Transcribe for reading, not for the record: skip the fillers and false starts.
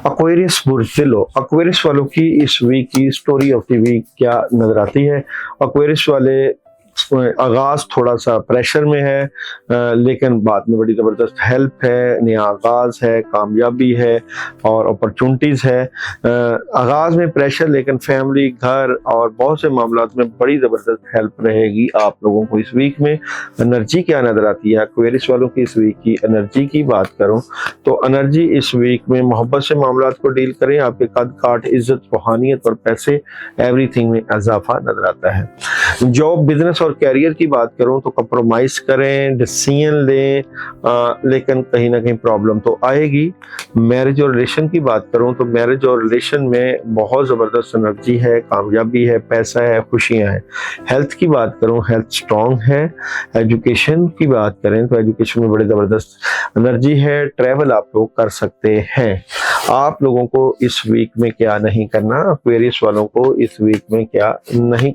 Aquarius बुर्जिलो, Aquarius वालों की इस वीक की स्टोरी ऑफ द वीक क्या नजर आती है। एक्वेरियस वाले आगाज थोड़ा सा प्रेशर में है, लेकिन बाद में बड़ी ज़बरदस्त हेल्प है, नया आगाज है, कामयाबी है और अपॉर्चुनिटीज़ है। आगाज में प्रेशर, लेकिन फैमिली, घर और बहुत से मामलात में बड़ी ज़बरदस्त हेल्प रहेगी आप लोगों को इस वीक में। एनर्जी क्या नज़र आती है एक्वेरियस वालों की इस वीक की एनर्जी की बात करूं तो एनर्जी इस वीक में मोहब्बत से मामलात को डील करें। आपके कद काठ, इज्जत, रूहानियत और पैसे, एवरीथिंग में इजाफा नजर आता है। जॉब, बिजनेस और कैरियर की बात करूं तो कंप्रोमाइज करें, डिसीजन लें, लेकिन कहीं ना कहीं प्रॉब्लम तो आएगी। मैरिज और रिलेशन की बात करूं तो मैरिज और रिलेशन में बहुत ज़बरदस्त एनर्जी है, कामयाबी है, पैसा है, खुशियां हैं। हेल्थ की बात करूं, हेल्थ स्ट्रॉन्ग है। एजुकेशन की बात करें तो एजुकेशन में बड़ी ज़बरदस्त एनर्जी है। ट्रैवल आप लोग कर सकते हैं। आप लोगों को इस वीक में क्या नहीं करना, एक्वेरियस वालों को इस वीक में क्या नहीं